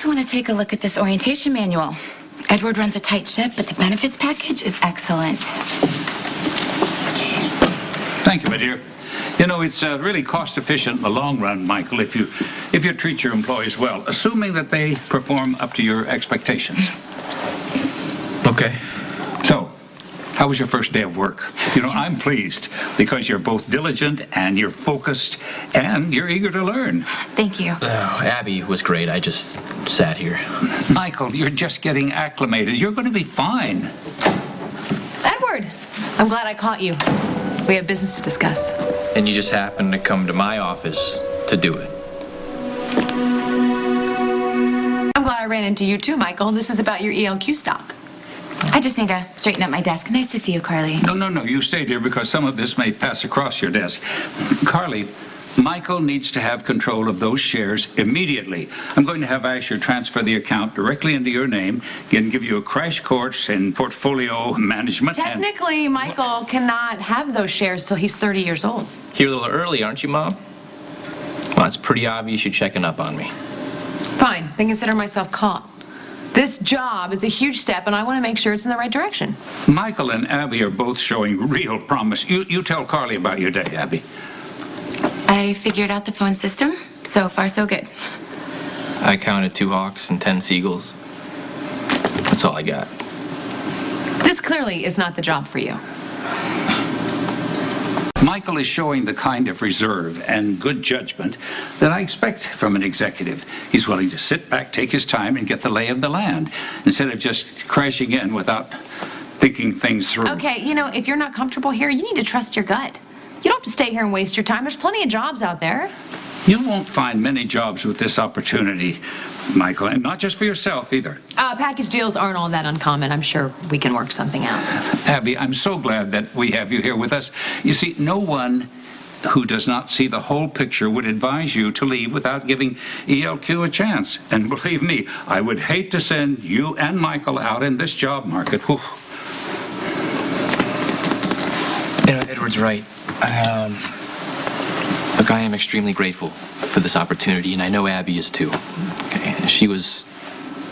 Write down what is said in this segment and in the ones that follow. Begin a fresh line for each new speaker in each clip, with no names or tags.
also want to take a look at this orientation manual. Edward runs a tight ship, but the benefits package is excellent.
Thank you, my dear. You know, it's really cost-efficient in the long run, Michael, if you treat your employees well, assuming that they perform up to your expectations.
Okay.
So, how was your first day of work? You know, I'm pleased because you're both diligent and you're focused and you're eager to learn.
Thank you.
Oh, Abby was great. I just sat here.
Michael, you're just getting acclimated. You're going to be fine.
Edward, I'm glad I caught you. We have business to discuss.
And you just happened to come to my office to do it.
I'm glad I ran into you too, Michael. This is about your ELQ stock.
I just need to straighten up my desk. Nice to see you, Carly.
No. You stay, dear, because some of this may pass across your desk. Carly, Michael needs to have control of those shares immediately. I'm going to have Asher transfer the account directly into your name and give you a crash course in portfolio management.
Technically, Michael cannot have those shares till he's 30 years old.
You're a little early, aren't you, Mom? Well, it's pretty obvious you're checking up on me.
Fine, then consider myself caught. This job is a huge step, and I want to make sure it's in the right direction.
Michael and Abby are both showing real promise. You tell Carly about your day, Abby.
I figured out the phone system. So far, so good.
I counted 2 hawks and 10 seagulls. That's all I got.
This clearly is not the job for you.
Michael is showing the kind of reserve and good judgment that I expect from an executive. He's willing to sit back, take his time, and get the lay of the land, instead of just crashing in without thinking things through.
Okay, you know, if you're not comfortable here, you need to trust your gut. You don't have to stay here and waste your time. There's plenty of jobs out there.
You won't find many jobs with this opportunity, Michael, and not just for yourself either.
Package deals aren't all that uncommon. I'm sure we can work something out.
Abby, I'm so glad that we have you here with us. You see, no one who does not see the whole picture would advise you to leave without giving ELQ a chance. And believe me, I would hate to send you and Michael out in this job market. Whew.
You know, Edward's right. Look, I am extremely grateful for this opportunity, and I know Abby is too. Okay, she was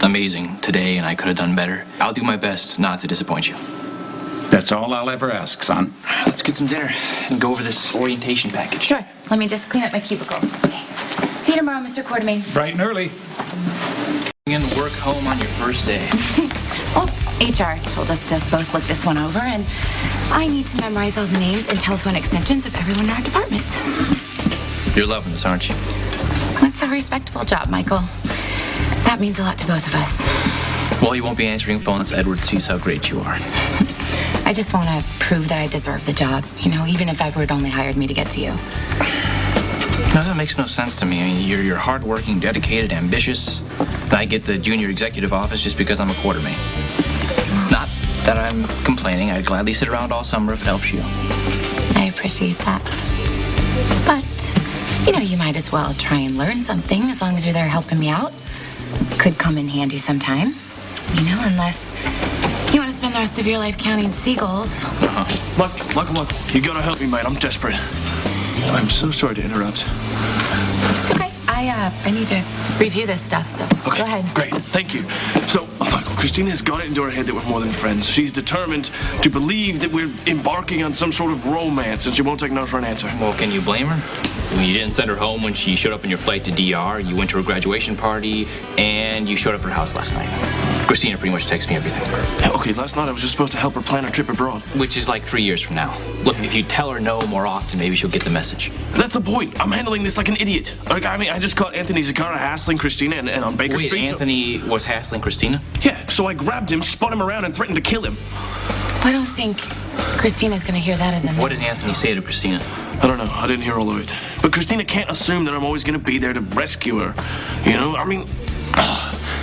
amazing today, and I could have done better. I'll do my best not to disappoint you.
That's all I'll ever ask, son.
Let's get some dinner and go over this orientation package.
Sure. Let me just clean up my cubicle. Okay. See you tomorrow, Mr. Quartermain.
Bright and early.
And work home on your first day.
Well, HR told us to both look this one over, and I need to memorize all the names and telephone extensions of everyone in our department.
You're loving this, aren't you?
It's a respectable job, Michael. That means a lot to both of us.
Well, you won't be answering phones. Edward sees how great you are.
I just want to prove that I deserve the job, you know, even if Edward only hired me to get to you.
No, that makes no sense to me. I mean, you're hardworking, dedicated, ambitious, and I get the junior executive office just because I'm a quartermain. Not that I'm complaining. I'd gladly sit around all summer if it helps you.
I appreciate that. But, you know, you might as well try and learn something as long as you're there helping me out. Could come in handy sometime, you know, unless you want to spend the rest of your life counting seagulls.
Michael, you gotta help me, mate. I'm desperate. I'm so sorry to interrupt.
It's okay. I need to review this stuff, so
Okay,
go ahead.
great. Thank you. So, Michael, Christina's got it into her head that we're more than friends. She's determined to believe that we're embarking on some sort of romance, and she won't take no for an answer.
Well, can you blame her? I mean, you didn't send her home when she showed up on your flight to DR, you went to her graduation party, and you showed up at her house last night. Christina pretty much texts me everything.
Yeah, okay, last night I was just supposed to help her plan a trip abroad.
Which is like 3 years from now. Look, if you tell her no more often, maybe she'll get the message.
That's the point. I'm handling this like an idiot. Like, I mean, I just caught Anthony Zaccara hassling Christina and on Baker
Wait,
Street.
Anthony was hassling Christina?
Yeah, so I grabbed him, spun him around, and threatened to kill him.
I don't think Christina's going to hear that as a no.
What did Anthony say to Christina?
I don't know. I didn't hear all of it. But Christina can't assume that I'm always going to be there to rescue her. You know, I mean,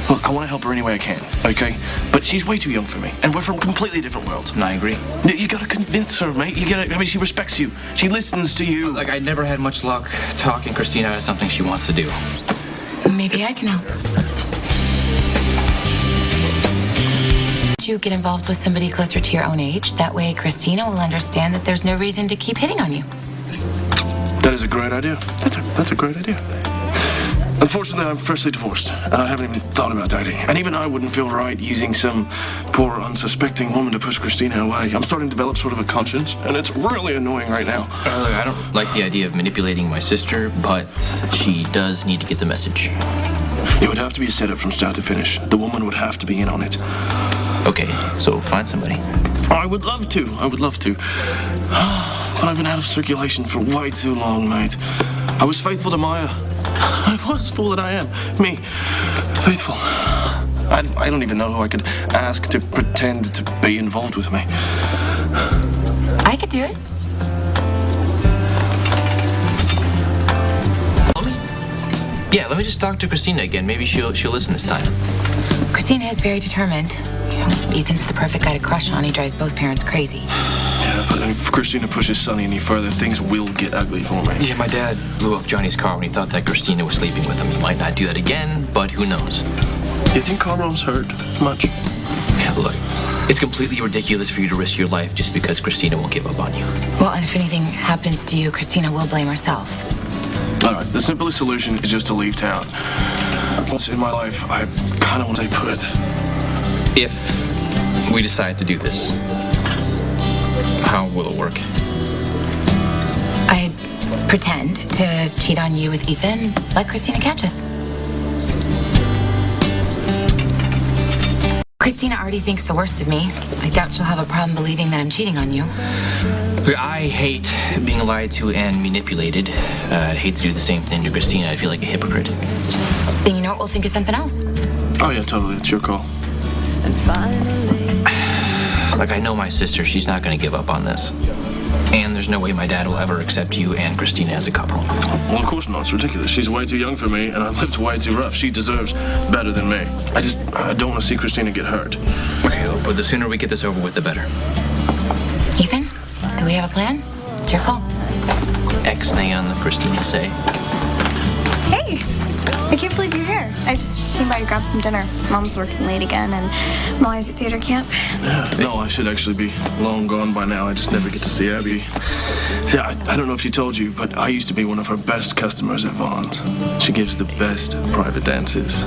look, I want to help her any way I can, okay? But she's way too young for me, and we're from completely different worlds.
And I agree.
You got to convince her, mate. You got to. I mean, she respects you. She listens to you.
Like, I never had much luck talking Christina out of something she wants to do.
Maybe I can help. You get involved with somebody closer to your own age. That way, Christina will understand that there's no reason to keep hitting on you.
That is a great idea. That's a great idea. Unfortunately, I'm freshly divorced, and I haven't even thought about dating. And even I wouldn't feel right using some poor, unsuspecting woman to push Christina away. I'm starting to develop sort of a conscience, and it's really annoying right now.
Look, I don't like the idea of manipulating my sister, but she does need to get the message.
It would have to be a setup from start to finish. The woman would have to be in on it.
Okay, so find somebody.
I would love to. But I've been out of circulation for way too long, mate. I was faithful to Maya. I was the fool that I am. Me. Faithful. I don't even know who I could ask to pretend to be involved with me.
I could do it.
Let me just talk to Christina again. Maybe she'll listen this time.
Christina is very determined. You know, Ethan's the perfect guy to crush on. He drives both parents crazy.
Yeah, but if Christina pushes Sonny any further, things will get ugly for me.
Yeah, my dad blew up Johnny's car when he thought that Christina was sleeping with him. He might not do that again, but who knows?
Do you think Carmel's hurt much?
Yeah, look, it's completely ridiculous for you to risk your life just because Christina won't give up on you.
Well, and if anything happens to you, Christina will blame herself.
All right, the simplest solution is just to leave town. Once in my life, I kind of want to stay put.
If we decide to do this, how will it work?
I'd pretend to cheat on you with Ethan, let Christina catch us. Christina already thinks the worst of me. I doubt she'll have a problem believing that I'm cheating on you.
Look, I hate being lied to and manipulated. I'd hate to do the same thing to Christina. I'd feel like a hypocrite.
Then you know what, we'll think of something else.
Oh, yeah, totally. It's your call.
Like, I know my sister. She's not going to give up on this. And there's no way my dad will ever accept you and Christina as a couple.
Well, of course not. It's ridiculous. She's way too young for me, and I've lived way too rough. She deserves better than me. I don't want to see Christina get hurt.
Okay, but the sooner we get this over with, the better.
Ethan, do we have a plan? It's your call.
X-nay on the Christina say.
Hey, I can't believe you're here. I just came by to grab some dinner. Mom's working late again, and Molly's at theater camp.
No, I should actually be long gone by now. I just never get to see Abby. See, I don't know if she told you, but I used to be one of her best customers at Vaughn's. She gives the best private dances.